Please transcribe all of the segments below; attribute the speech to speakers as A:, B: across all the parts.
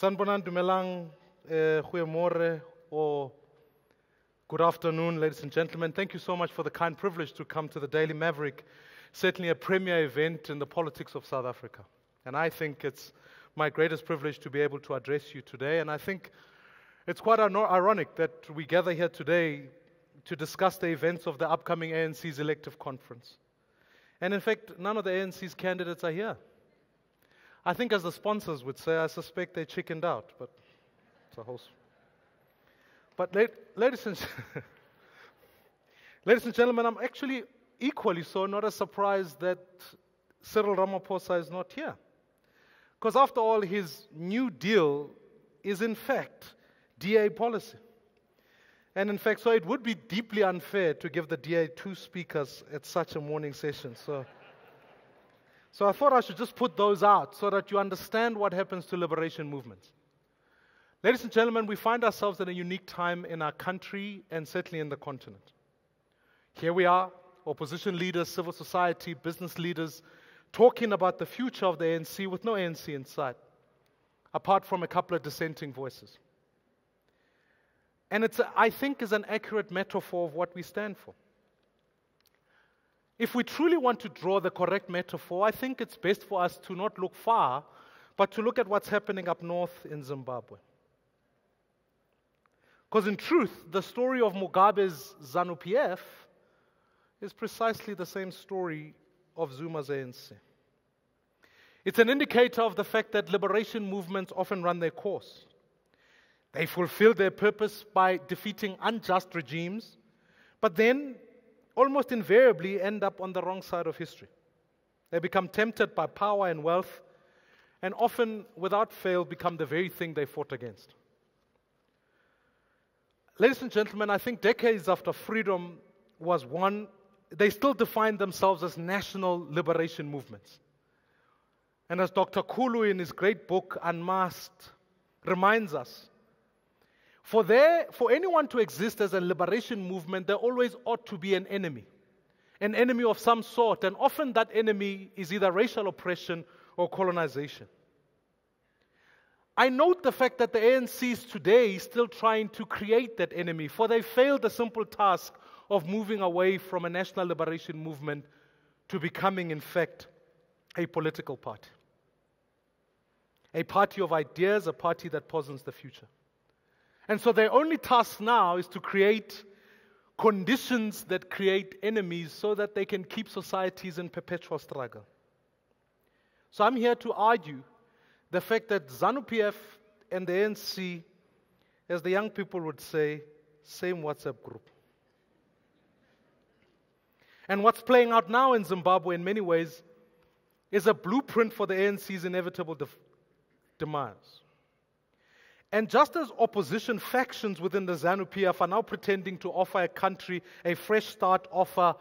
A: Sanbonan Dumelang, Goeiemorgen, or good afternoon, ladies and gentlemen. Thank you so much for the kind privilege to come to the Daily Maverick, certainly a premier event in the politics of South Africa. And I think it's my greatest privilege to be able to address you today. And I think it's quite ironic that we gather here today to discuss the events of the upcoming ANC's elective conference. And in fact, none of the ANC's candidates are here. I think, as the sponsors would say, I suspect they chickened out, but it's a whole. But ladies and gentlemen, I'm actually equally so not as surprised that Cyril Ramaphosa is not here. Because after all, his New Deal is in fact DA policy. And in fact, so it would be deeply unfair to give the DA two speakers at such a morning session. So I thought I should just put those out so that you understand what happens to liberation movements. Ladies and gentlemen, we find ourselves in a unique time in our country and certainly in the continent. Here we are, opposition leaders, civil society, business leaders, talking about the future of the ANC with no ANC in sight, apart from a couple of dissenting voices. And I think, is an accurate metaphor of what we stand for. If we truly want to draw the correct metaphor, I think it's best for us to not look far, but to look at what's happening up north in Zimbabwe. Because in truth, the story of Mugabe's ZANU-PF is precisely the same story of Zuma's ANC. It's an indicator of the fact that liberation movements often run their course. They fulfill their purpose by defeating unjust regimes, but then almost invariably end up on the wrong side of history. They become tempted by power and wealth, and often, without fail, become the very thing they fought against. Ladies and gentlemen, I think decades after freedom was won, they still define themselves as national liberation movements. And as Dr. Kulu in his great book, Unmasked, reminds us, for anyone to exist as a liberation movement, there always ought to be an enemy of some sort, and often that enemy is either racial oppression or colonization. I note the fact that the ANC is today still trying to create that enemy, for they failed the simple task of moving away from a national liberation movement to becoming, in fact, a political party. A party of ideas, a party that posits the future. And so their only task now is to create conditions that create enemies so that they can keep societies in perpetual struggle. So I'm here to argue the fact that ZANU-PF and the ANC, as the young people would say, same WhatsApp group. And what's playing out now in Zimbabwe in many ways is a blueprint for the ANC's inevitable demise. And just as opposition factions within the ZANU-PF are now pretending to offer a country a fresh start offer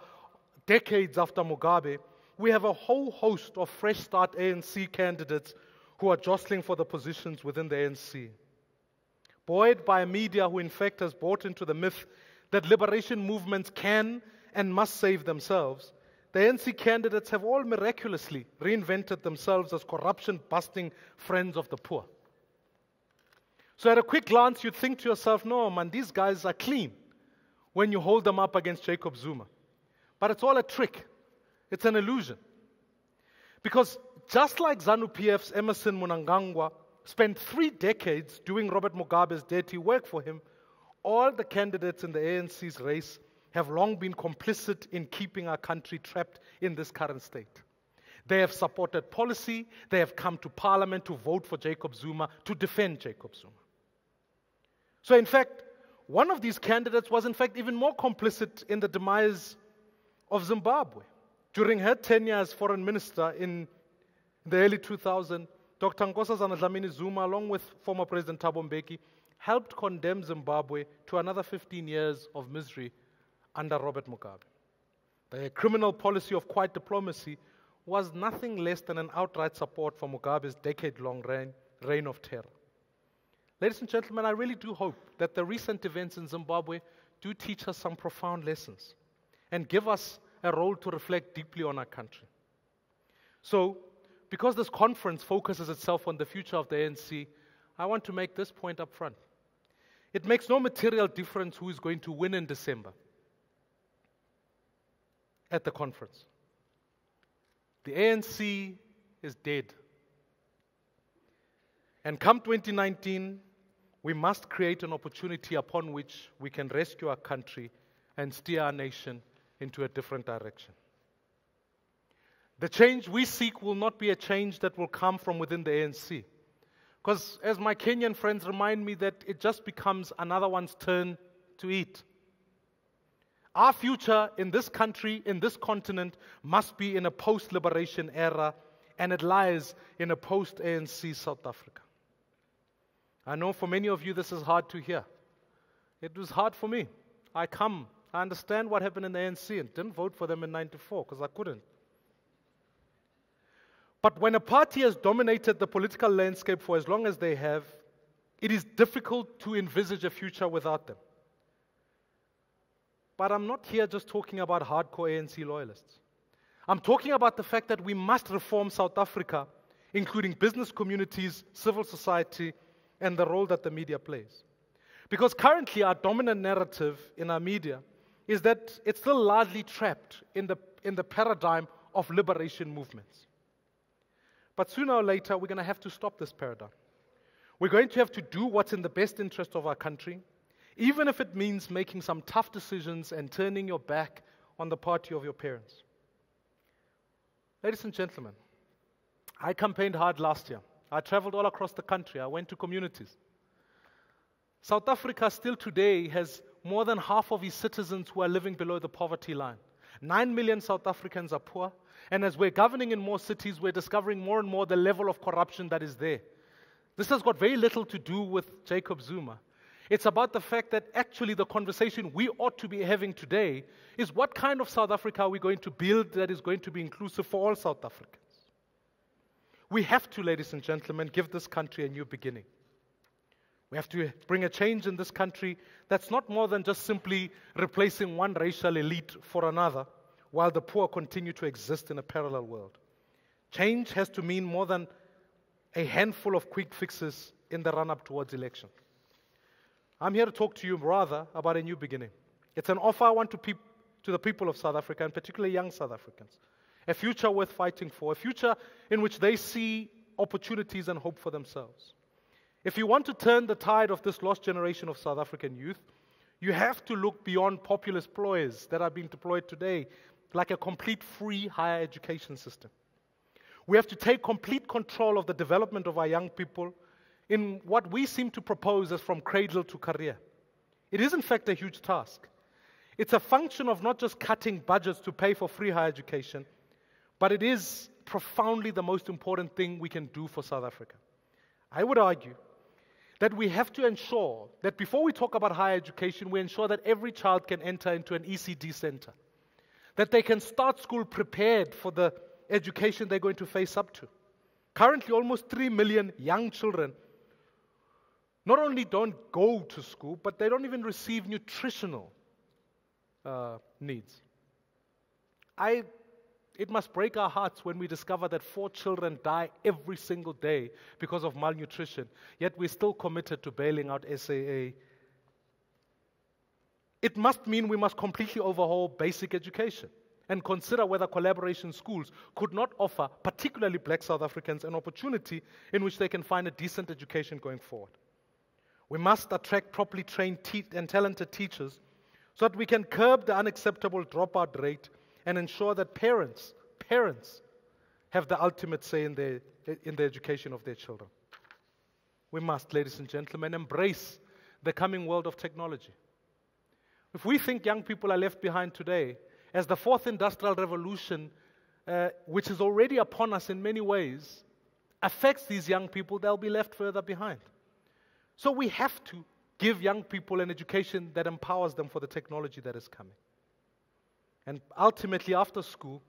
A: decades after Mugabe, we have a whole host of fresh start ANC candidates who are jostling for the positions within the ANC. Buoyed by a media who in fact has bought into the myth that liberation movements can and must save themselves, the ANC candidates have all miraculously reinvented themselves as corruption-busting friends of the poor. So at a quick glance, you'd think to yourself, no, man, these guys are clean when you hold them up against Jacob Zuma. But it's all a trick. It's an illusion. Because just like ZANU-PF's Emmerson Mnangagwa spent 3 decades doing Robert Mugabe's dirty work for him, all the candidates in the ANC's race have long been complicit in keeping our country trapped in this current state. They have supported policy, they have come to parliament to vote for Jacob Zuma, to defend Jacob Zuma. So in fact, one of these candidates was in fact even more complicit in the demise of Zimbabwe. During her tenure as foreign minister in the early 2000s, Dr. Nkosazana Dlamini Zuma, along with former President Thabo Mbeki, helped condemn Zimbabwe to another 15 years of misery under Robert Mugabe. The criminal policy of quiet diplomacy was nothing less than an outright support for Mugabe's decade-long reign of terror. Ladies and gentlemen, I really do hope that the recent events in Zimbabwe do teach us some profound lessons and give us a role to reflect deeply on our country. So, because this conference focuses itself on the future of the ANC, I want to make this point up front. It makes no material difference who is going to win in December at the conference. The ANC is dead. And come 2019, we must create an opportunity upon which we can rescue our country and steer our nation into a different direction. The change we seek will not be a change that will come from within the ANC. Because as my Kenyan friends remind me, that it just becomes another one's turn to eat. Our future in this country, in this continent, must be in a post-liberation era, and it lies in a post-ANC South Africa. I know for many of you this is hard to hear. It was hard for me. I understand what happened in the ANC and didn't vote for them in '94 because I couldn't. But when a party has dominated the political landscape for as long as they have, it is difficult to envisage a future without them. But I'm not here just talking about hardcore ANC loyalists. I'm talking about the fact that we must reform South Africa, including business communities, civil society, and the role that the media plays. Because currently our dominant narrative in our media is that it's still largely trapped in the paradigm of liberation movements. But sooner or later, we're going to have to stop this paradigm. We're going to have to do what's in the best interest of our country, even if it means making some tough decisions and turning your back on the party of your parents. Ladies and gentlemen, I campaigned hard last year. I traveled all across the country. I went to communities. South Africa still today has more than half of its citizens who are living below the poverty line. 9 million South Africans are poor. And as we're governing in more cities, we're discovering more and more the level of corruption that is there. This has got very little to do with Jacob Zuma. It's about the fact that actually the conversation we ought to be having today is what kind of South Africa are we going to build that is going to be inclusive for all South Africans. We have to, ladies and gentlemen, give this country a new beginning. We have to bring a change in this country that's not more than just simply replacing one racial elite for another, while the poor continue to exist in a parallel world. Change has to mean more than a handful of quick fixes in the run-up towards election. I'm here to talk to you rather about a new beginning. It's an offer I want to the people of South Africa, and particularly young South Africans. A future worth fighting for, a future in which they see opportunities and hope for themselves. If you want to turn the tide of this lost generation of South African youth, you have to look beyond populist ploys that are being deployed today, like a complete free higher education system. We have to take complete control of the development of our young people in what we seem to propose as from cradle to career. It is in fact a huge task. It's a function of not just cutting budgets to pay for free higher education, but it is profoundly the most important thing we can do for South Africa. I would argue that we have to ensure that before we talk about higher education, we ensure that every child can enter into an ECD center, that they can start school prepared for the education they're going to face up to. Currently, almost 3 million young children not only don't go to school, but they don't even receive nutritional needs. It must break our hearts when we discover that 4 children die every single day because of malnutrition, yet we're still committed to bailing out SAA. It must mean we must completely overhaul basic education and consider whether collaboration schools could not offer, particularly black South Africans, an opportunity in which they can find a decent education going forward. We must attract properly trained and talented teachers so that we can curb the unacceptable dropout rate and ensure that parents have the ultimate say in the education of their children. We must, ladies and gentlemen, embrace the coming world of technology. If we think young people are left behind today, as the fourth industrial revolution, which is already upon us in many ways, affects these young people, they'll be left further behind. So we have to give young people an education that empowers them for the technology that is coming. And ultimately, after school,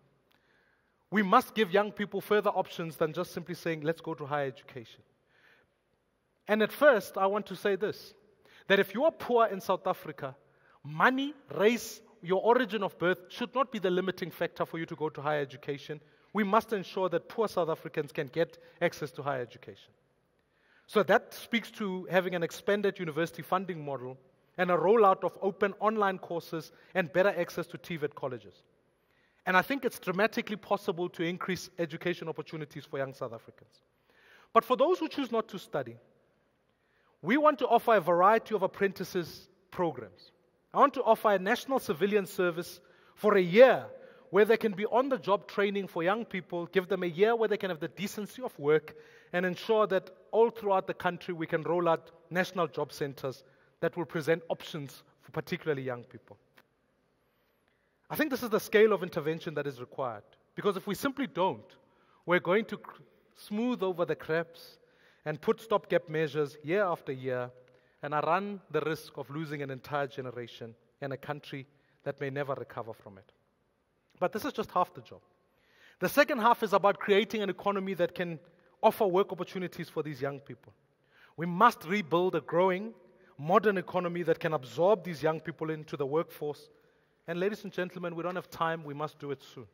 A: we must give young people further options than just simply saying, let's go to higher education. And at first, I want to say this, that if you are poor in South Africa, money, race, your origin of birth should not be the limiting factor for you to go to higher education. We must ensure that poor South Africans can get access to higher education. So that speaks to having an expanded university funding model and a rollout of open online courses and better access to TVET colleges. And I think it's dramatically possible to increase education opportunities for young South Africans. But for those who choose not to study, we want to offer a variety of apprentices programs. I want to offer a national civilian service for a year where they can be on-the-job training for young people, give them a year where they can have the decency of work, and ensure that all throughout the country we can roll out national job centers that will present options for particularly young people. I think this is the scale of intervention that is required, because if we simply don't, we're going to smooth over the cracks and put stopgap measures year after year, and I run the risk of losing an entire generation and a country that may never recover from it. But this is just half the job. The second half is about creating an economy that can offer work opportunities for these young people. We must rebuild a growing, modern economy that can absorb these young people into the workforce. And ladies and gentlemen, we don't have time, we must do it soon.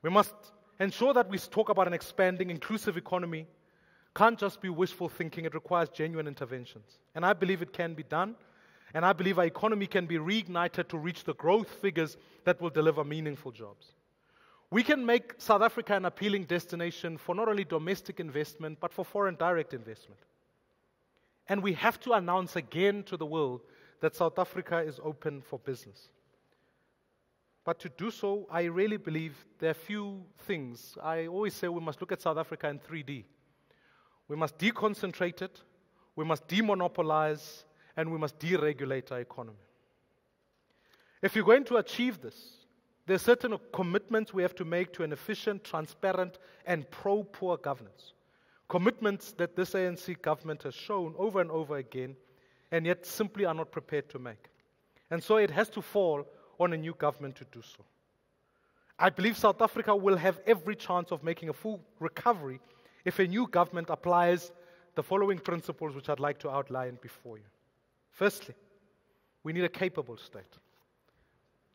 A: We must ensure that we talk about an expanding, inclusive economy. Can't just be wishful thinking, it requires genuine interventions. And I believe it can be done. And I believe our economy can be reignited to reach the growth figures that will deliver meaningful jobs. We can make South Africa an appealing destination for not only domestic investment, but for foreign direct investment. And we have to announce again to the world that South Africa is open for business. But to do so, I really believe there are few things. I always say we must look at South Africa in 3D. We must deconcentrate it, we must demonopolize, and we must deregulate our economy. If you're going to achieve this, there are certain commitments we have to make to an efficient, transparent, and pro-poor governance. Commitments that this ANC government has shown over and over again, and yet simply are not prepared to make. And so it has to fall on a new government to do so. I believe South Africa will have every chance of making a full recovery if a new government applies the following principles which I'd like to outline before you. Firstly, we need a capable state.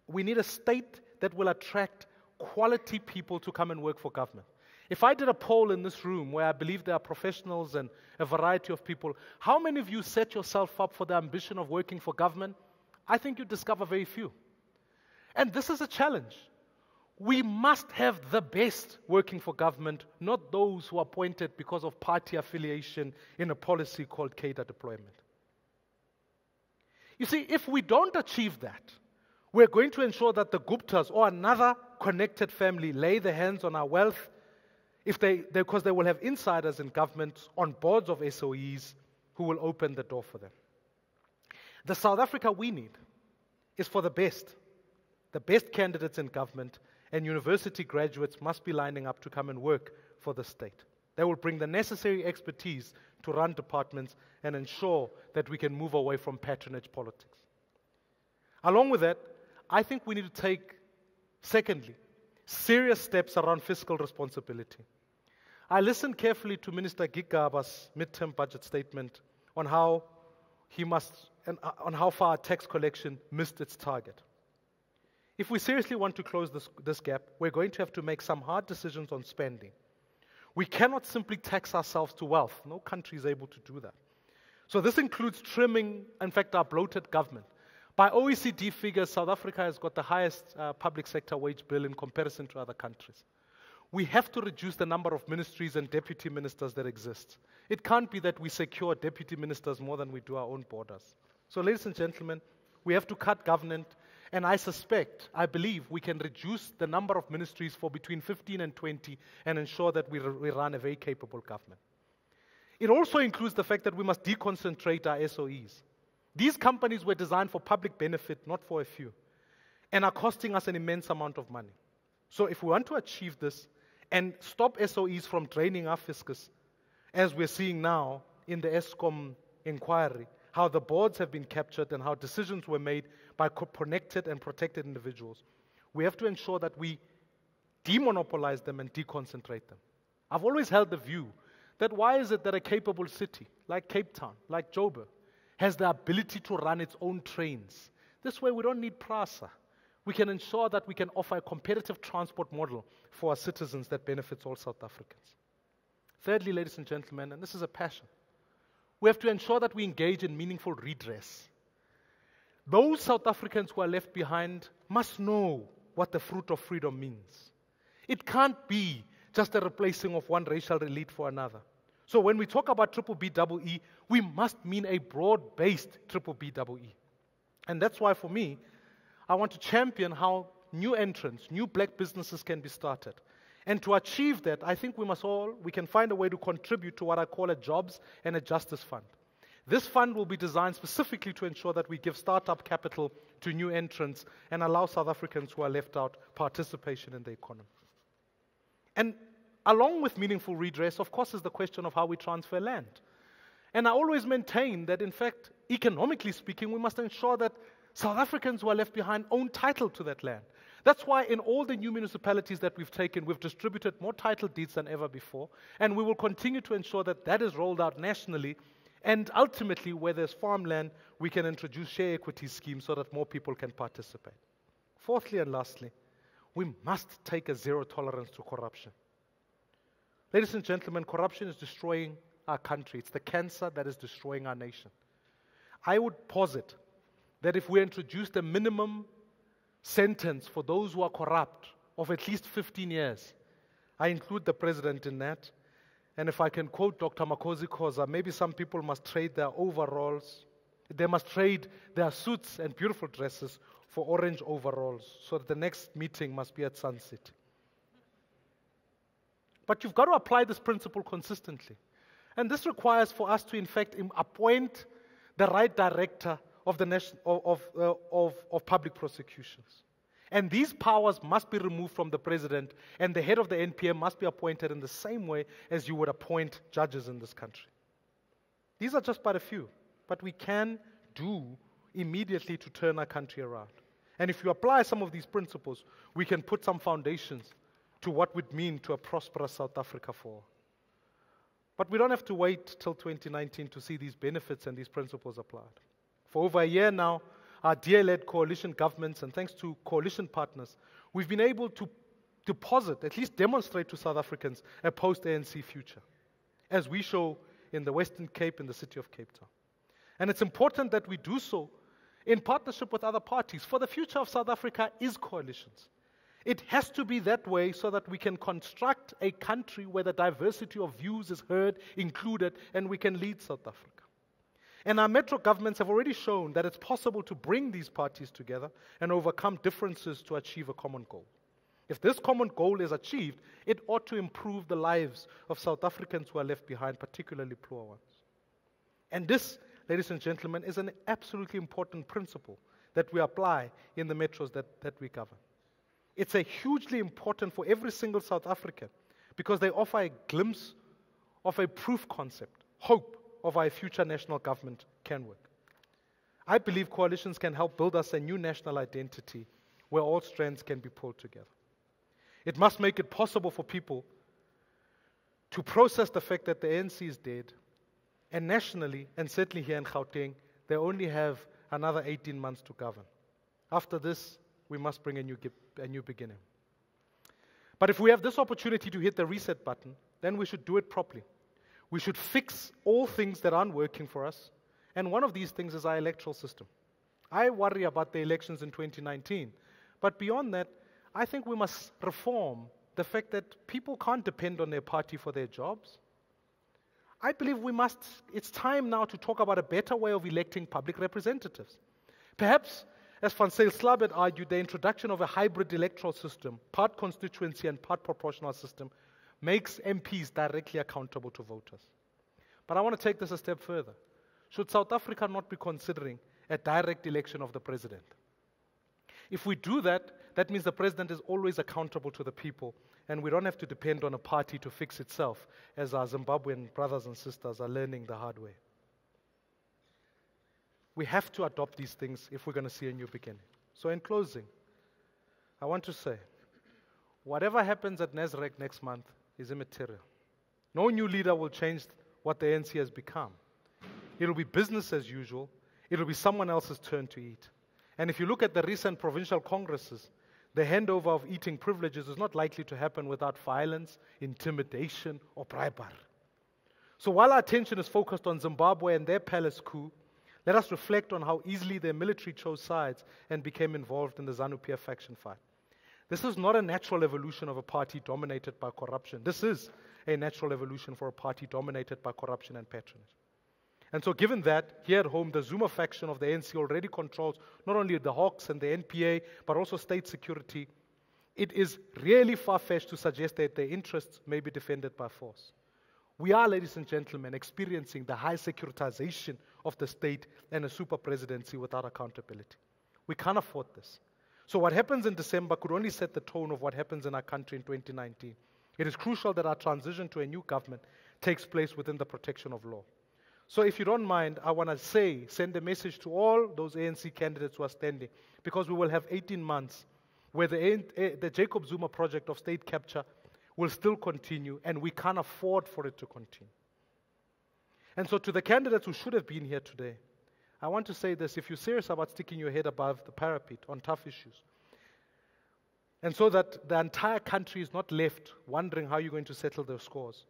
A: We need a state that will attract quality people to come and work for government. If I did a poll in this room where I believe there are professionals and a variety of people, how many of you set yourself up for the ambition of working for government? I think you'd discover very few. And this is a challenge. We must have the best working for government, not those who are appointed because of party affiliation in a policy called cadre deployment. You see, if we don't achieve that, we're going to ensure that the Guptas or another connected family lay their hands on our wealth because they will have insiders in government on boards of SOEs who will open the door for them. The South Africa we need is for the best candidates in government, and university graduates must be lining up to come and work for the state. They will bring the necessary expertise to run departments and ensure that we can move away from patronage politics. Along with that, I think we need to take, secondly, serious steps around fiscal responsibility. I listened carefully to Minister Gigaba's midterm budget statement on how far tax collection missed its target. If we seriously want to close this gap, we're going to have to make some hard decisions on spending. We cannot simply tax ourselves to wealth. No country is able to do that. So this includes trimming, in fact, our bloated government. By OECD figures, South Africa has got the highest public sector wage bill in comparison to other countries. We have to reduce the number of ministries and deputy ministers that exist. It can't be that we secure deputy ministers more than we do our own borders. So ladies and gentlemen, we have to cut government, and I believe we can reduce the number of ministries for between 15 and 20 and ensure that we run a very capable government. It also includes the fact that we must deconcentrate our SOEs. These companies were designed for public benefit, not for a few, and are costing us an immense amount of money. So if we want to achieve this and stop SOEs from draining our fiscus, as we're seeing now in the Eskom inquiry, how the boards have been captured and how decisions were made by connected and protected individuals, we have to ensure that we demonopolize them and deconcentrate them. I've always held the view that why is it that a capable city like Cape Town, like Joburg, has the ability to run its own trains? This way we don't need PRASA. We can ensure that we can offer a competitive transport model for our citizens that benefits all South Africans. Thirdly, ladies and gentlemen, and this is a passion, we have to ensure that we engage in meaningful redress. Those South Africans who are left behind must know what the fruit of freedom means. It can't be just a replacing of one racial elite for another. So when we talk about triple BEE, we must mean a broad-based triple BEE. And that's why, for me, I want to champion how new entrants, new black businesses can be started. And to achieve that, I think we can find a way to contribute to what I call a jobs and a justice fund. This fund will be designed specifically to ensure that we give startup capital to new entrants and allow South Africans who are left out participation in the economy. And along with meaningful redress, of course, is the question of how we transfer land. And I always maintain that, in fact, economically speaking, we must ensure that South Africans who are left behind own title to that land. That's why in all the new municipalities that we've taken, we've distributed more title deeds than ever before, and we will continue to ensure that that is rolled out nationally, and ultimately, where there's farmland, we can introduce share equity schemes so that more people can participate. Fourthly and lastly, we must take a zero tolerance to corruption. Ladies and gentlemen, corruption is destroying our country. It's the cancer that is destroying our nation. I would posit that if we introduced a minimum sentence for those who are corrupt of at least 15 years, I include the president in that, and if I can quote Dr. Makosi Khoza, maybe some people must trade their overalls, they must trade their suits and beautiful dresses for orange overalls, so that the next meeting must be at Sun City. But you've got to apply this principle consistently. And this requires for us to, in fact, appoint the right director of of public prosecutions. And these powers must be removed from the president, and the head of the NPM must be appointed in the same way as you would appoint judges in this country. These are just but a few, but we can do immediately to turn our country around. And if you apply some of these principles, we can put some foundations to what would mean to a prosperous South Africa for all. But we don't have to wait till 2019 to see these benefits and these principles applied. For over a year now, our DA-led coalition governments, and thanks to coalition partners, we've been able to deposit, at least demonstrate to South Africans, a post-ANC future, as we show in the Western Cape, in the city of Cape Town. And it's important that we do so in partnership with other parties, for the future of South Africa is coalitions. It has to be that way so that we can construct a country where the diversity of views is heard, included, and we can lead South Africa. And our metro governments have already shown that it's possible to bring these parties together and overcome differences to achieve a common goal. If this common goal is achieved, it ought to improve the lives of South Africans who are left behind, particularly poor ones. And this, ladies and gentlemen, is an absolutely important principle that we apply in the metros that we govern. It's a hugely important for every single South African because they offer a glimpse of a proof concept, hope of how a future national government can work. I believe coalitions can help build us a new national identity where all strands can be pulled together. It must make it possible for people to process the fact that the ANC is dead, and nationally, and certainly here in Gauteng, they only have another 18 months to govern. After this, we must bring a new beginning. But if we have this opportunity to hit the reset button, then we should do it properly. We should fix all things that aren't working for us, and one of these things is our electoral system. I worry about the elections in 2019, but beyond that, I think we must reform the fact that people can't depend on their party for their jobs. I believe it's time now to talk about a better way of electing public representatives. Perhaps, as Van Zyl Slabb had argued, the introduction of a hybrid electoral system, part constituency and part proportional system, makes MPs directly accountable to voters. But I want to take this a step further. Should South Africa not be considering a direct election of the president? If we do that, that means the president is always accountable to the people, and we don't have to depend on a party to fix itself, as our Zimbabwean brothers and sisters are learning the hard way. We have to adopt these things if we're going to see a new beginning. So in closing, I want to say, whatever happens at Nasrec next month is immaterial. No new leader will change what the ANC has become. It'll be business as usual. It'll be someone else's turn to eat. And if you look at the recent provincial congresses, the handover of eating privileges is not likely to happen without violence, intimidation, or bribery. So while our attention is focused on Zimbabwe and their palace coup, let us reflect on how easily their military chose sides and became involved in the ZANU-PF faction fight. This is not a natural evolution of a party dominated by corruption. This is a natural evolution for a party dominated by corruption and patronage. And so given that, here at home, the Zuma faction of the ANC already controls not only the Hawks and the NPA, but also state security, it is really far-fetched to suggest that their interests may be defended by force. We are, ladies and gentlemen, experiencing the high securitization of the state and a super presidency without accountability. We can't afford this. So what happens in December could only set the tone of what happens in our country in 2019. It is crucial that our transition to a new government takes place within the protection of law. So if you don't mind, I want to send a message to all those ANC candidates who are standing, because we will have 18 months where the Jacob Zuma project of state capture will still continue, and we can't afford for it to continue. And so to the candidates who should have been here today, I want to say this: if you're serious about sticking your head above the parapet on tough issues, and so that the entire country is not left wondering how you're going to settle those scores,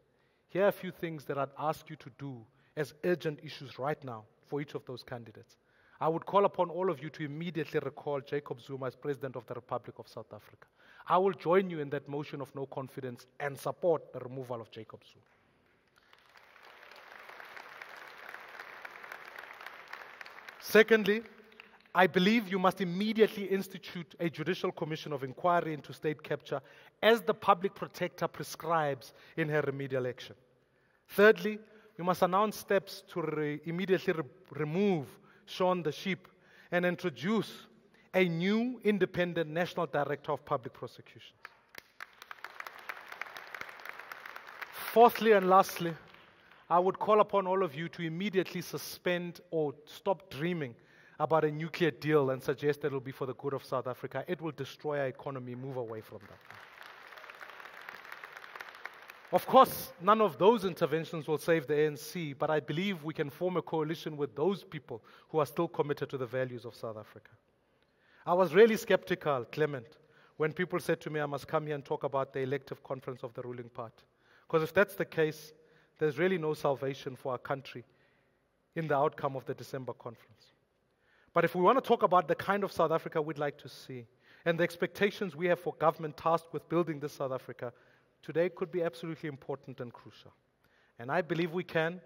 A: here are a few things that I'd ask you to do as urgent issues right now for each of those candidates. I would call upon all of you to immediately recall Jacob Zuma as President of the Republic of South Africa. I will join you in that motion of no confidence and support the removal of Jacob Zuma. Secondly, I believe you must immediately institute a judicial commission of inquiry into state capture as the public protector prescribes in her remedial action. Thirdly, you must announce steps to immediately remove Sean the Sheep and introduce a new independent national director of public prosecutions. Fourthly and lastly, I would call upon all of you to immediately suspend or stop dreaming about a nuclear deal and suggest that it will be for the good of South Africa. It will destroy our economy. Move away from that. Of course, none of those interventions will save the ANC, but I believe we can form a coalition with those people who are still committed to the values of South Africa. I was really skeptical, Clement, when people said to me I must come here and talk about the elective conference of the ruling party. Because if that's the case, there's really no salvation for our country in the outcome of the December conference. But if we want to talk about the kind of South Africa we'd like to see, and the expectations we have for government tasked with building this South Africa, today could be absolutely important and crucial. And I believe we can.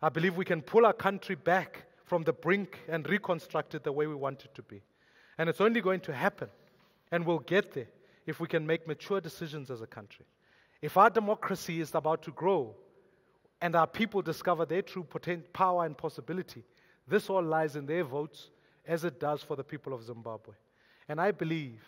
A: I believe we can pull our country back from the brink and reconstruct it the way we want it to be. And it's only going to happen, and we'll get there, if we can make mature decisions as a country. If our democracy is about to grow, and our people discover their true power and possibility, this all lies in their votes, as it does for the people of Zimbabwe. And I believe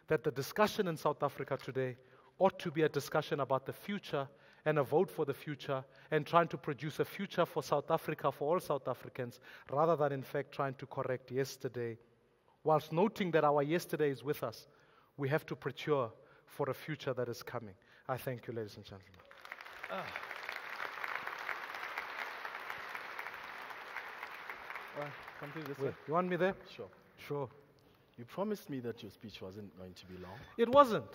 A: that the discussion in South Africa today ought to be a discussion about the future and a vote for the future and trying to produce a future for South Africa, for all South Africans, rather than in fact trying to correct yesterday. Whilst noting that our yesterday is with us, we have to procure for a future that is coming. I thank you, ladies and gentlemen.
B: Come through this way.
A: You want me there?
B: Sure.
A: Sure.
B: You promised me that your speech wasn't going to be long.
A: It wasn't.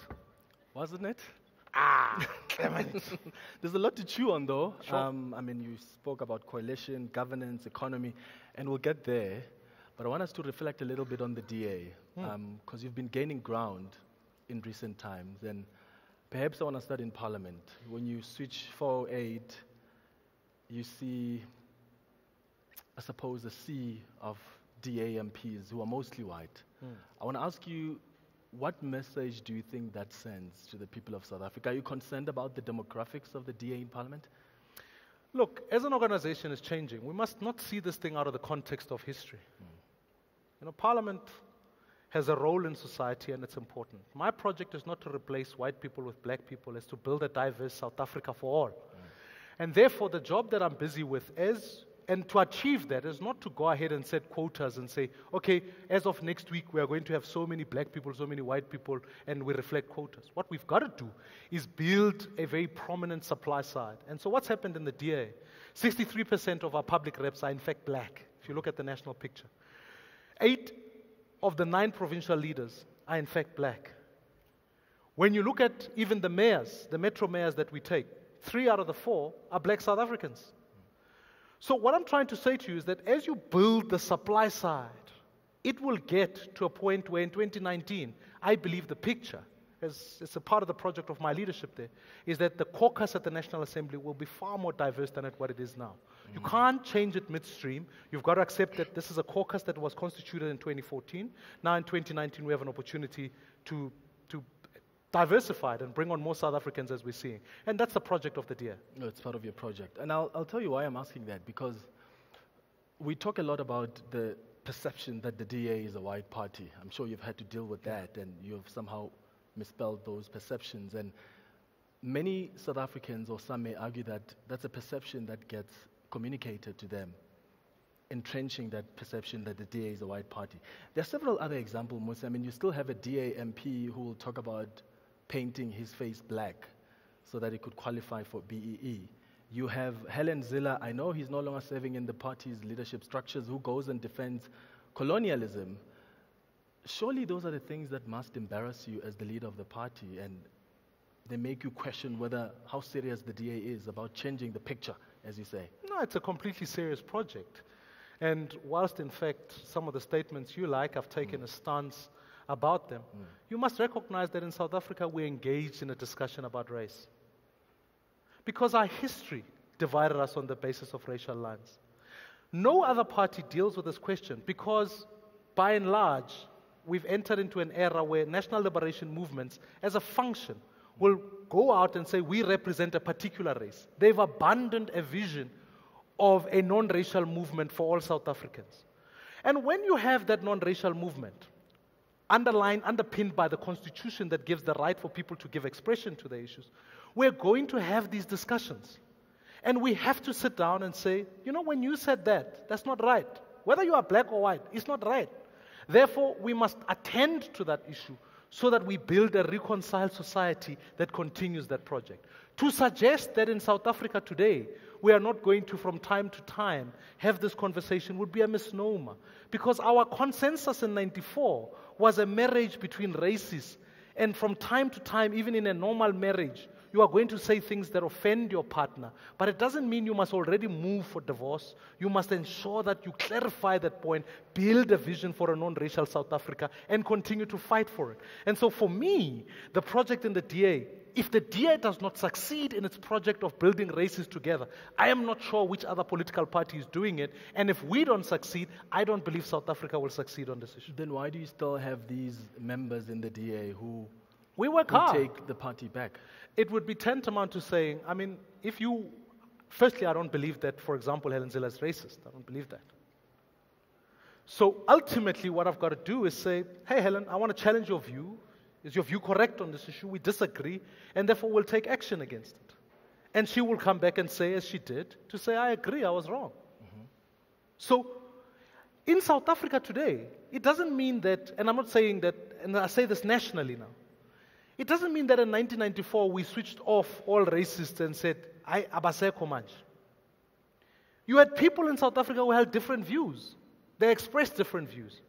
B: Wasn't it?
A: Clement.
B: There's a lot to chew on, though.
A: Sure.
B: I mean, you spoke about coalition, governance, economy, and we'll get there. But I want us to reflect a little bit on the DA, because you've been gaining ground in recent times. And perhaps I want to start in Parliament. When you switch 408, you see, I suppose, a sea of DA MPs who are mostly white. I want to ask you, what message do you think that sends to the people of South Africa? Are you concerned about the demographics of the DA in Parliament?
A: Look, as an organization is changing, we must not see this thing out of the context of history. You know, Parliament has a role in society, and it's important. My project is not to replace white people with black people, it's to build a diverse South Africa for all. And therefore, the job that I'm busy with and to achieve that is not to go ahead and set quotas and say, okay, as of next week, we are going to have so many black people, so many white people, and we reflect quotas. What we've got to do is build a very prominent supply side. And so what's happened in the DA? 63% of our public reps are in fact black, if you look at the national picture. 8 of the 9 provincial leaders are in fact black. When you look at even the mayors, the metro mayors that we take, 3 out of the 4 are black South Africans. So what I'm trying to say to you is that as you build the supply side, it will get to a point where in 2019, I believe the picture, as it's a part of the project of my leadership there, is that the caucus at the National Assembly will be far more diverse than what it is now. You can't change it midstream. You've got to accept that this is a caucus that was constituted in 2014. Now in 2019, we have an opportunity to diversify it and bring on more South Africans as we're seeing. And that's the project of the DA.
B: No, it's part of your project. And I'll tell you why I'm asking that, because we talk a lot about the perception that the DA is a white party. I'm sure you've had to deal with that, and you've somehow misspelled those perceptions. And many South Africans, or some may argue that that's a perception that gets communicated to them, entrenching that perception that the DA is a white party. There are several other examples, Mmusi. I mean, you still have a DA MP who will talk about painting his face black so that he could qualify for BEE. You have Helen Zille, I know he's no longer serving in the party's leadership structures, who goes and defends colonialism. Surely those are the things that must embarrass you as the leader of the party, and they make you question how serious the DA is about changing the picture, as you say.
A: No, it's a completely serious project. And whilst, in fact, some of the statements you like, I've taken a stance about them, you must recognize that in South Africa we're engaged in a discussion about race. Because our history divided us on the basis of racial lines. No other party deals with this question because, by and large, we've entered into an era where national liberation movements, as a function, will go out and say, we represent a particular race. They've abandoned a vision of a non-racial movement for all South Africans. And when you have that non-racial movement, underpinned by the Constitution that gives the right for people to give expression to their issues, we're going to have these discussions. And we have to sit down and say, you know, when you said that, that's not right. Whether you are black or white, it's not right. Therefore, we must attend to that issue so that we build a reconciled society that continues that project. To suggest that in South Africa today, we are not going to, from time to time, have this conversation would be a misnomer. Because our consensus in '94 was a marriage between races. And from time to time, even in a normal marriage, you are going to say things that offend your partner. But it doesn't mean you must already move for divorce. You must ensure that you clarify that point, build a vision for a non-racial South Africa, and continue to fight for it. And so for me, the project in the DA, if the DA does not succeed in its project of building races together, I am not sure which other political party is doing it. And if we don't succeed, I don't believe South Africa will succeed on this issue.
B: Then why do you still have these members in the DA who take the party back?
A: It would be tantamount to saying, firstly, I don't believe that, for example, Helen Zille is racist. I don't believe that. So ultimately, what I've got to do is say, hey, Helen, I want to challenge your view. Is your view correct on this issue? We disagree, and therefore we'll take action against it. And she will come back and say, as she did, to say, I agree, I was wrong. So in South Africa today, it doesn't mean that, and I'm not saying that, and I say this nationally now, it doesn't mean that in 1994 we switched off all racists and said, abaseko manje. You had people in South Africa who had different views. They expressed different views.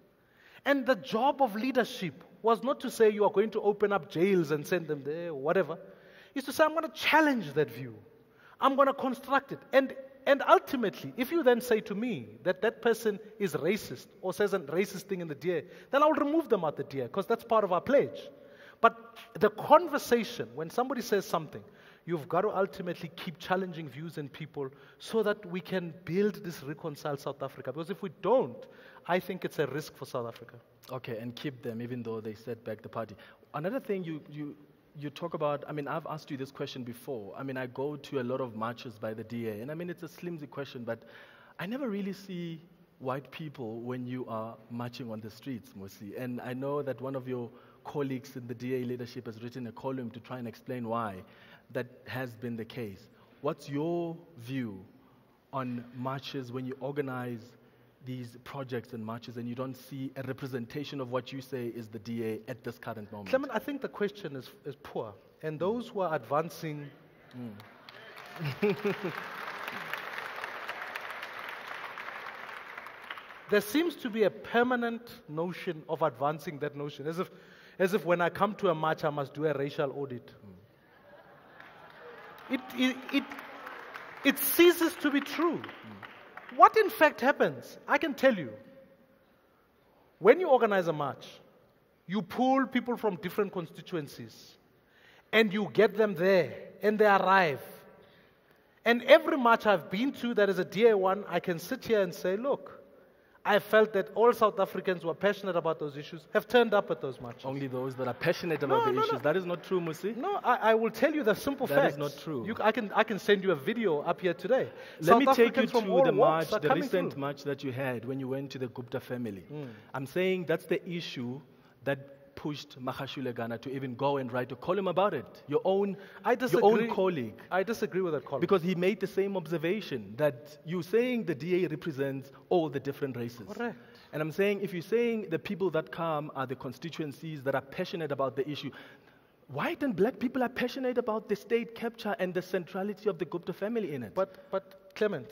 A: And the job of leadership was not to say you are going to open up jails and send them there or whatever. It's to say I'm going to challenge that view. I'm going to construct it. And ultimately, if you then say to me that that person is racist or says a racist thing in the DA, then I'll remove them out the DA because that's part of our pledge. But the conversation, when somebody says something, you've got to ultimately keep challenging views in people so that we can build this reconciled South Africa. Because if we don't, I think it's a risk for South Africa.
B: Okay, and keep them even though they set back the party. Another thing you talk about, I've asked you this question before. I go to a lot of marches by the DA, and it's a flimsy question, but I never really see white people when you are marching on the streets, Mmusi. And I know that one of your colleagues in the DA leadership has written a column to try and explain why that has been the case. What's your view on marches when you organize these projects and marches and you don't see a representation of what you say is the DA at this current moment?
A: Clement, I think the question is poor. And those who are advancing... There seems to be a permanent notion of advancing that notion, as if when I come to a march, I must do a racial audit. it ceases to be true. What in fact happens, I can tell you, when you organize a march, you pull people from different constituencies, and you get them there, and they arrive. And every march I've been to that is a DA one, I can sit here and say, look, I felt that all South Africans who are passionate about those issues have turned up at those marches.
B: Only those that are passionate about the issues.
A: No.
B: That is not true, Mmusi.
A: No, I will tell you the simple facts.
B: That is not true.
A: I can send you a video up here today.
B: Let me take you
A: from
B: to
A: all
B: the
A: walks
B: march,
A: are
B: the recent
A: through.
B: march that you had when you went to the Gupta family. I'm saying that's the issue that pushed Mahashulegana to even go and write a column about it. Your own colleague.
A: I disagree with that column.
B: Because he made the same observation that you're saying the DA represents all the different races.
A: Correct.
B: And I'm saying if you're saying the people that come are the constituencies that are passionate about the issue, white and black people are passionate about the state capture and the centrality of the Gupta family in it.
A: But Clement,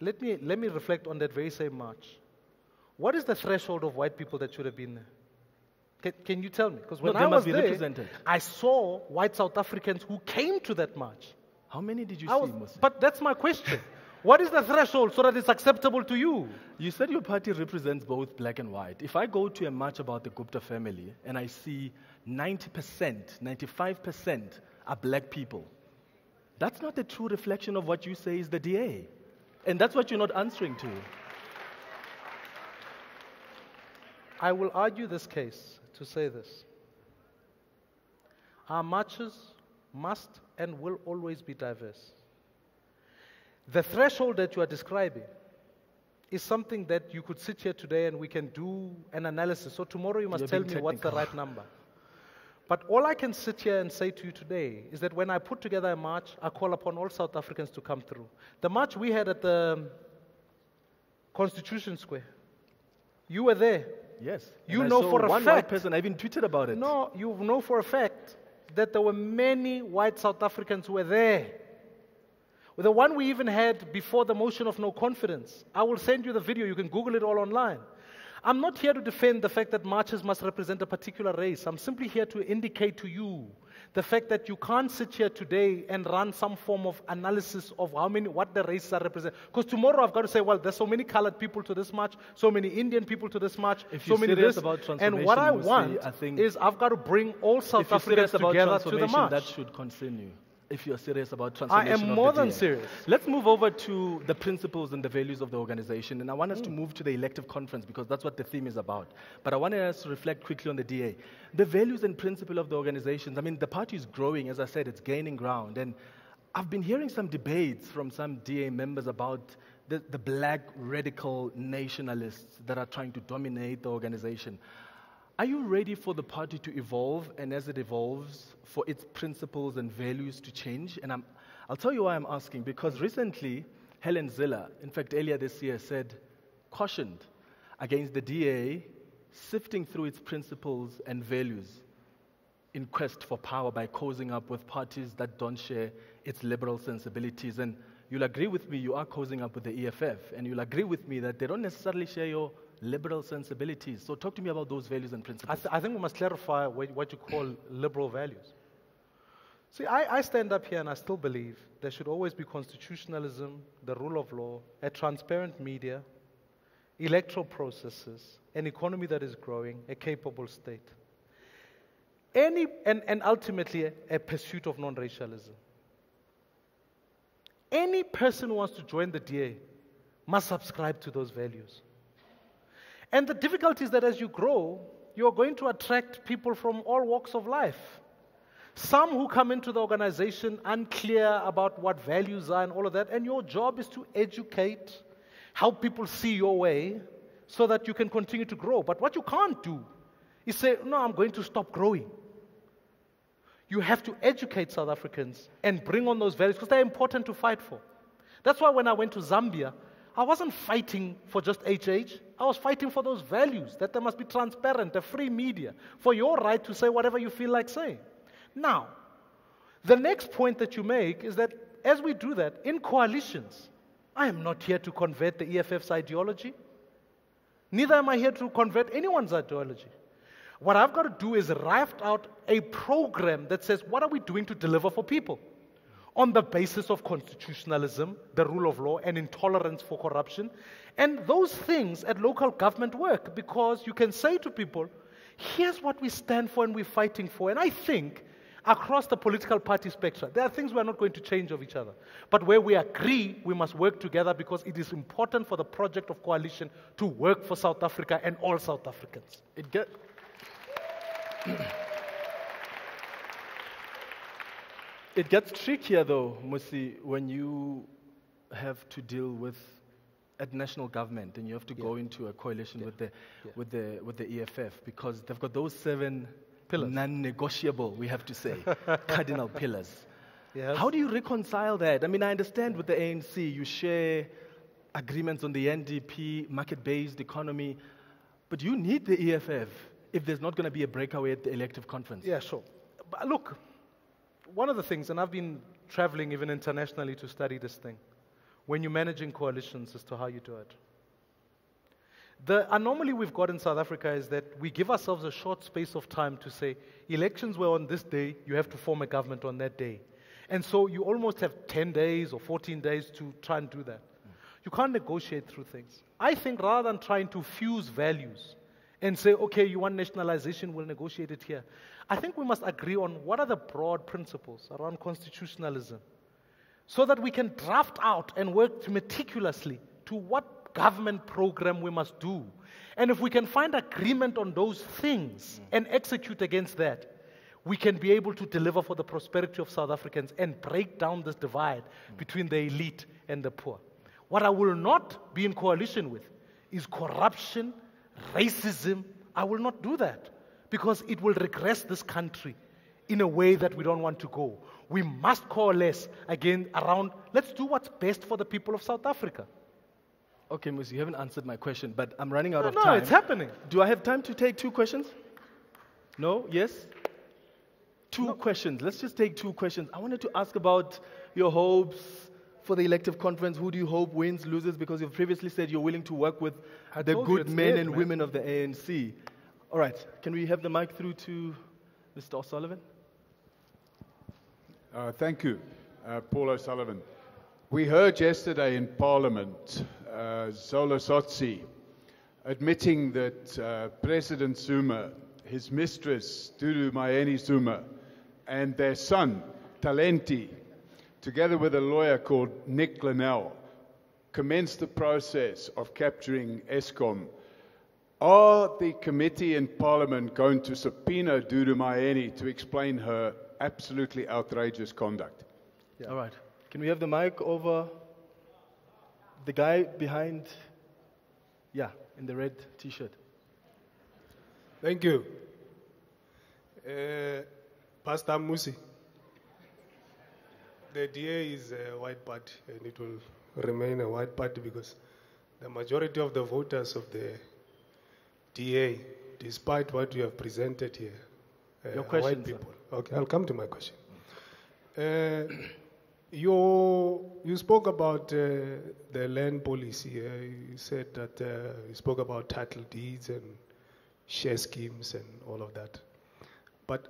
A: let me reflect on that very same march. What is the threshold of white people that should have been there? Can you tell me? Because when I was there, I saw white South Africans who came to that march.
B: How many did you see, Mmusi?
A: But that's my question. What is the threshold so that it's acceptable to you?
B: You said your party represents both black and white. If I go to a march about the Gupta family and I see 90%, 95% are black people, that's not the true reflection of what you say is the DA. And that's what you're not answering to.
A: I will argue this case to say this. Our marches must and will always be diverse. The threshold that you are describing is something that you could sit here today and we can do an analysis. So tomorrow you must tell me what's the right number. But all I can sit here and say to you today is that when I put together a march, I call upon all South Africans to come through. The march we had at the Constitution Square, you were there.
B: Yes.
A: You know for a
B: one
A: fact.
B: white person, I even tweeted about it.
A: No, you know for a fact that there were many white South Africans who were there. The one we even had before the motion of no confidence. I will send you the video. You can Google it all online. I'm not here to defend the fact that marches must represent a particular race. I'm simply here to indicate to you the fact that you can't sit here today and run some form of analysis of what the races are representing. Because tomorrow I've got to say, well, there's so many colored people to this march, so many Indian people to this march, so many this. And what I want is I've got to bring all South Africans together to the march.
B: That should concern you. If you're serious about transformation,
A: I am more than serious.
B: Let's move over to the principles and the values of the organization. And I want us to move to the elective conference because that's what the theme is about. But I want us to reflect quickly on the DA. The values and principle of the organizations, I mean, the party is growing. As I said, it's gaining ground. And I've been hearing some debates from some DA members about the black radical nationalists that are trying to dominate the organization. Are you ready for the party to evolve, and as it evolves, for its principles and values to change? And I'll tell you why I'm asking, because recently, Helen Ziller, in fact earlier this year, cautioned against the DA sifting through its principles and values in quest for power by cozying up with parties that don't share its liberal sensibilities. And you'll agree with me, you are cozying up with the EFF, and you'll agree with me that they don't necessarily share your liberal sensibilities. So talk to me about those values and principles.
A: I think we must clarify what you call liberal values. See, I stand up here and I still believe there should always be constitutionalism, the rule of law, a transparent media, electoral processes, an economy that is growing, a capable state. And ultimately a pursuit of non-racialism. Any person who wants to join the DA must subscribe to those values. And the difficulty is that as you grow, you're going to attract people from all walks of life. Some who come into the organization unclear about what values are and all of that, and your job is to educate, help people see your way so that you can continue to grow. But what you can't do is say, no, I'm going to stop growing. You have to educate South Africans and bring on those values because they're important to fight for. That's why when I went to Zambia, I wasn't fighting for just HH. I was fighting for those values, that there must be transparent, a free media, for your right to say whatever you feel like saying. Now, the next point that you make is that as we do that, in coalitions, I am not here to convert the EFF's ideology. Neither am I here to convert anyone's ideology. What I've got to do is raft out a program that says, what are we doing to deliver for people? on the basis of constitutionalism, the rule of law, and intolerance for corruption. And those things at local government work because you can say to people, here's what we stand for and we're fighting for. And I think across the political party spectrum, there are things we are not going to change of each other. But where we agree, we must work together because it is important for the project of coalition to work for South Africa and all South Africans.
B: It gets trickier though, Mmusi, when you have to deal with at national government and you have to go into a coalition with the EFF because they've got those 7 pillars, non-negotiable, we have to say, cardinal pillars. Yes. How do you reconcile that? I mean, I understand with the ANC, you share agreements on the NDP, market-based economy, but you need the EFF if there's not going to be a breakaway at the elective conference.
A: Yeah, sure. But look, one of the things, and I've been traveling even internationally to study this thing, when you're managing coalitions as to how you do it. The anomaly we've got in South Africa is that we give ourselves a short space of time to say, elections were on this day, you have to form a government on that day. And so you almost have 10 days or 14 days to try and do that. You can't negotiate through things. I think rather than trying to fuse values and say, okay, you want nationalization, we'll negotiate it here. I think we must agree on what are the broad principles around constitutionalism so that we can draft out and work meticulously to what government program we must do. And if we can find agreement on those things and execute against that, we can be able to deliver for the prosperity of South Africans and break down this divide between the elite and the poor. What I will not be in coalition with is corruption, racism. I will not do that because it will regress this country in a way that we don't want to go. We must coalesce again around, let's do what's best for the people of South Africa.
B: Okay, Mmusi, you haven't answered my question, but I'm running out of
A: time.
B: No,
A: it's happening.
B: Do I have time to take 2 questions? No? Yes? 2 questions. Let's just take 2 questions. I wanted to ask about your hopes for the elective conference. Who do you hope wins, loses? Because you've previously said you're willing to work with the good men and women of the ANC. All right. Can we have the mic through to Mr. O'Sullivan?
C: Thank you, Paul O'Sullivan. We heard yesterday in Parliament Zola Sotsi admitting that President Zuma, his mistress, Dudu Mayeni Zuma, and their son, Talenti, together with a lawyer called Nick Linnell, commenced the process of capturing Eskom. Are the committee in Parliament going to subpoena Dudu Mayeni to explain her absolutely outrageous conduct?
B: Yeah. All right. Can we have the mic over the guy behind, in the red T-shirt?
D: Thank you. Pastor Mmusi, the DA is a white party and it will remain a white party because the majority of the voters of the DA, despite what you have presented here,
B: your question,
D: white people. Sir. Okay, I'll come to my question. You spoke about the land policy. You said that you spoke about title deeds and share schemes and all of that. But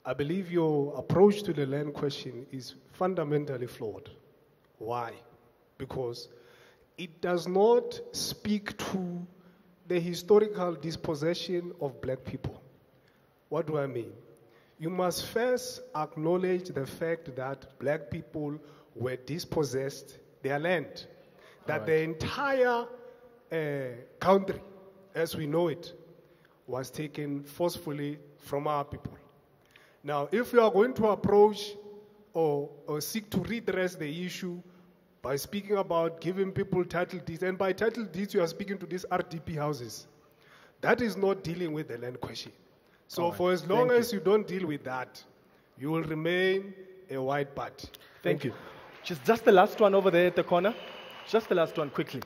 D: I believe your approach to the land question is fundamentally flawed. Why? Because it does not speak to the historical dispossession of black people. What do I mean? You must first acknowledge the fact that black people were dispossessed their land. That the entire country, as we know it, was taken forcefully from our people. Now, if you are going to approach or seek to redress the issue by speaking about giving people title deeds, and by title deeds you are speaking to these RDP houses, that is not dealing with the land question. So for as long as you don't deal with that, you will remain a white party.
B: Thank you. Just the last one over there at the corner. Just the last one, quickly.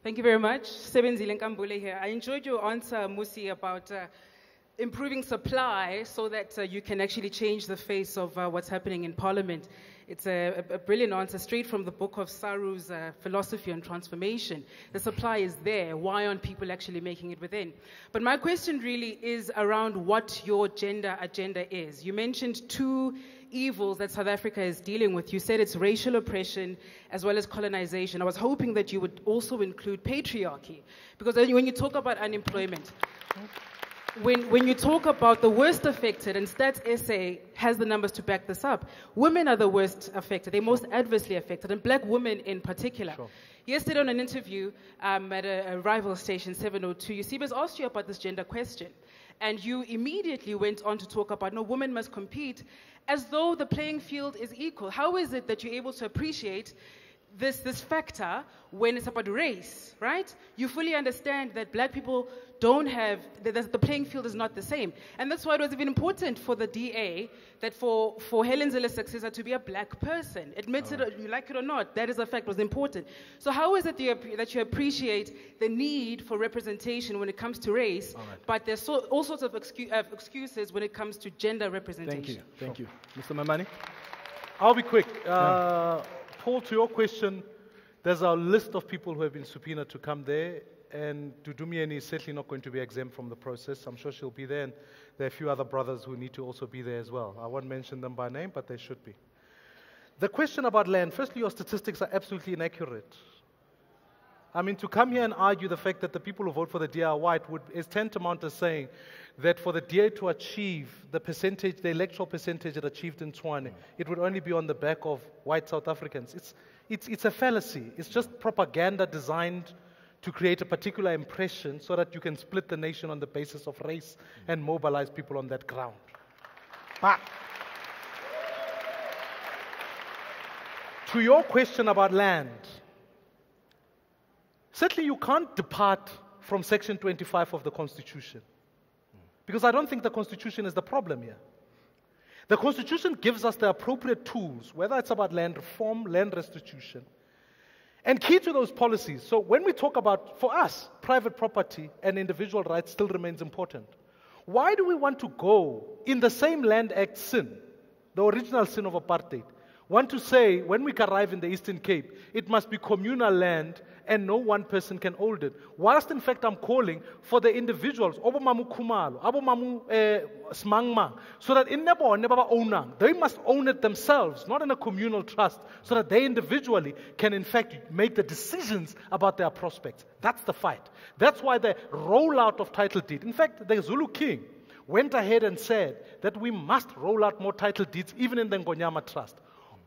E: Thank you very much. Sebenzile Nkambule here. I enjoyed your answer, Mmusi, about improving supply so that you can actually change the face of what's happening in Parliament. It's a brilliant answer straight from the book of Saru's Philosophy on Transformation. The supply is there. Why aren't people actually making it within? But my question really is around what your gender agenda is. You mentioned two evils that South Africa is dealing with. You said it's racial oppression as well as colonization. I was hoping that you would also include patriarchy, because when you talk about unemployment, when you talk about the worst affected, and Stats SA has the numbers to back this up, women are the worst affected. They're most adversely affected, and black women in particular. Sure. Yesterday on an interview at a rival station, 702, Eusebius asked you about this gender question. And you immediately went on to talk about, no, women must compete as though the playing field is equal. How is it that you're able to appreciate this factor when it's about race, right? You fully understand that black people don't have, the playing field is not the same. And that's why it was even important for the DA that for Helen Zille's successor to be a black person. Admit it, you like it or not, that is a fact, was important. So how is it that you appreciate the need for representation when it comes to race, but there's all sorts of excuses when it comes to gender representation?
B: Thank you. Mr. Maimane?
A: I'll be quick. Paul, to your question, there's a list of people who have been subpoenaed to come there, and Dudumieni is certainly not going to be exempt from the process. I'm sure she'll be there, and there are a few other brothers who need to also be there as well. I won't mention them by name, but they should be. The question about land, firstly, your statistics are absolutely inaccurate. I mean, to come here and argue the fact that the people who vote for the DA are white is tantamount to saying that for the DA to achieve the percentage, the electoral percentage it achieved in Tshwane, it would only be on the back of white South Africans. It's a fallacy. It's just propaganda designed to create a particular impression so that you can split the nation on the basis of race and mobilize people on that ground. But to your question about land, certainly you can't depart from Section 25 of the Constitution, because I don't think the Constitution is the problem here. The Constitution gives us the appropriate tools, whether it's about land reform, land restitution, and key to those policies. So when we talk about, for us, private property and individual rights still remains important. Why do we want to go in the same Land Act sin, the original sin of apartheid, want to say when we arrive in the Eastern Cape, it must be communal land and no one person can hold it. Whilst in fact I'm calling for the individuals, Obomamu Kumalo, Abomamu Smangma, so that in Nebo never own, they must own it themselves, not in a communal trust, so that they individually can in fact make the decisions about their prospects. That's the fight. That's why the rollout of title deed. In fact, the Zulu king went ahead and said that we must roll out more title deeds even in the Ngonyama Trust.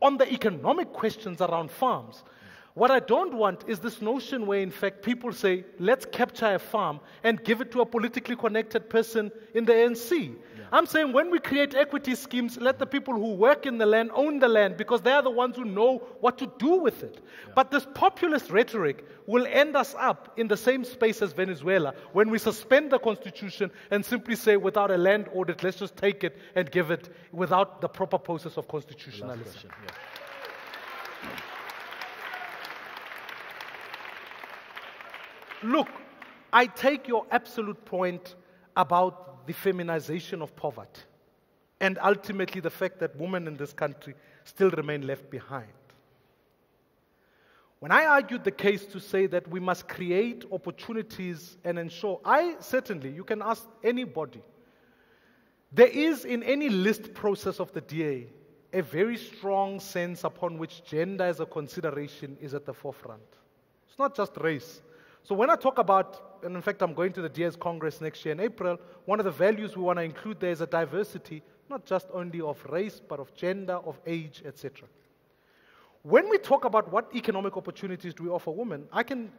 A: On the economic questions around farms, what I don't want is this notion where, in fact, people say, let's capture a farm and give it to a politically connected person in the ANC. Yeah. I'm saying when we create equity schemes, let the people who work in the land own the land, because they are the ones who know what to do with it. Yeah. But this populist rhetoric will end us up in the same space as Venezuela when we suspend the constitution and simply say, without a land audit, let's just take it and give it without the proper process of constitutionalism. Look, I take your absolute point about the feminization of poverty and ultimately the fact that women in this country still remain left behind. When I argued the case to say that we must create opportunities and ensure, you can ask anybody, there is in any list process of the DA a very strong sense upon which gender as a consideration is at the forefront. It's not just race. So when I talk about, and in fact I'm going to the DA's Congress next year in April, one of the values we want to include there is a diversity, not just only of race, but of gender, of age, etc. When we talk about what economic opportunities do we offer women, I can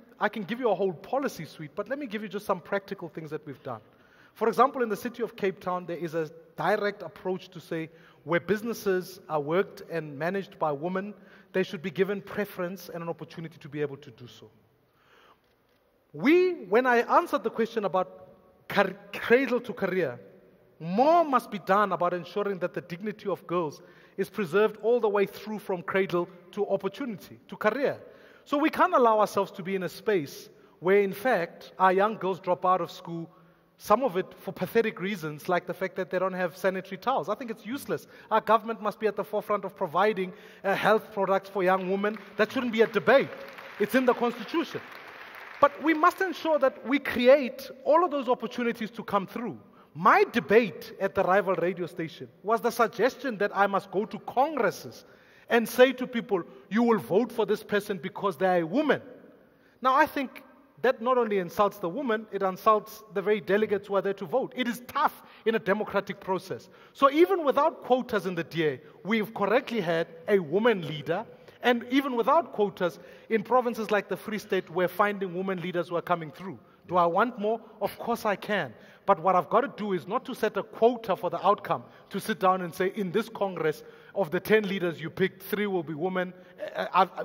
A: give you a whole policy suite, but let me give you just some practical things that we've done. For example, in the city of Cape Town, there is a direct approach to say where businesses are worked and managed by women, they should be given preference and an opportunity to be able to do so. When I answered the question about cradle to career, more must be done about ensuring that the dignity of girls is preserved all the way through from cradle to opportunity, to career. So we can't allow ourselves to be in a space where, in fact, our young girls drop out of school Some of it for pathetic reasons, like the fact that they don't have sanitary towels. I think it's useless. Our government must be at the forefront of providing health products for young women. That shouldn't be a debate. It's in the Constitution. But we must ensure that we create all of those opportunities to come through. My debate at the rival radio station was the suggestion that I must go to congresses and say to people, you will vote for this person because they are a woman. Now, I think that not only insults the woman, it insults the very delegates who are there to vote. It is tough in a democratic process. So even without quotas in the DA, we've correctly had a woman leader. And even without quotas, in provinces like the Free State, we're finding women leaders who are coming through. Do I want more? Of course I can. But what I've got to do is not to set a quota for the outcome, to sit down and say, in this Congress, of the 10 leaders you picked, 3 will be women.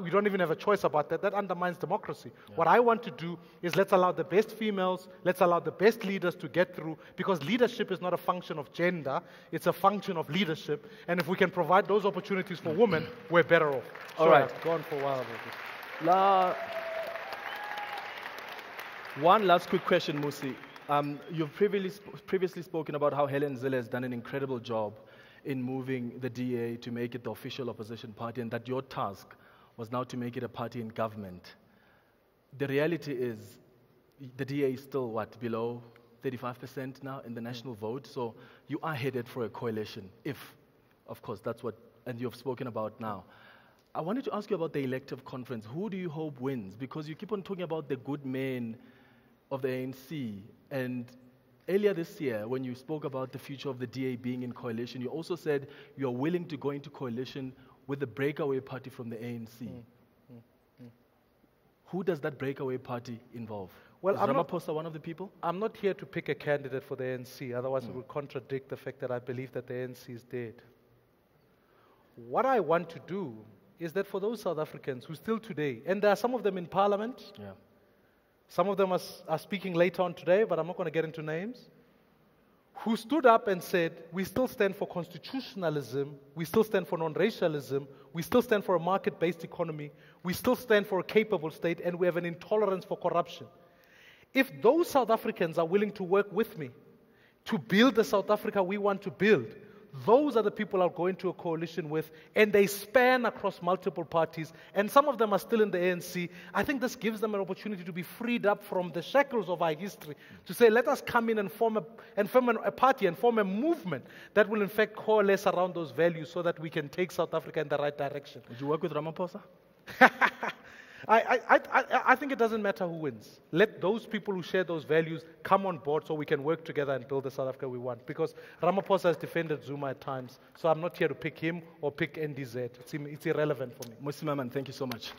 A: We don't even have a choice about that. That undermines democracy. Yeah. What I want to do is let's allow the best females, let's allow the best leaders to get through, because leadership is not a function of gender, it's a function of leadership. And if we can provide those opportunities for women, we're better off.
B: All right.
A: I've gone for a while about this.
B: One last quick question, Mmusi. You've previously spoken about how Helen Zille has done an incredible job in moving the DA to make it the official opposition party, and that your task was now to make it a party in government. The reality is the DA is still, below 35% now in the national vote, so you are headed for a coalition, if, of course, that's what, and you've spoken about now. I wanted to ask you about the elective conference. Who do you hope wins? Because you keep on talking about the good men of the ANC, and earlier this year, when you spoke about the future of the DA being in coalition, you also said you are willing to go into coalition with the breakaway party from the ANC. Who does that breakaway party involve? Well, is Ramaphosa one of the people?
A: I'm not here to pick a candidate for the ANC, otherwise it would contradict the fact that I believe that the ANC is dead. What I want to do is that for those South Africans who still today, and there are some of them in Parliament, some of them are speaking later on today, but I'm not going to get into names, who stood up and said, we still stand for constitutionalism, we still stand for non-racialism, we still stand for a market-based economy, we still stand for a capable state, and we have an intolerance for corruption. If those South Africans are willing to work with me to build the South Africa we want to build, those are the people I'll go into a coalition with, and they span across multiple parties, and some of them are still in the ANC. I think this gives them an opportunity to be freed up from the shackles of our history, to say, let us come in and form a party and form a movement that will in fact coalesce around those values so that we can take South Africa in the right direction.
B: Would you work with Ramaphosa?
A: I think it doesn't matter who wins. Let those people who share those values come on board so we can work together and build the South Africa we want. Because Ramaphosa has defended Zuma at times, so I'm not here to pick him or pick NDZ. It's irrelevant for me.
B: Mmusi Maimane, thank you so much.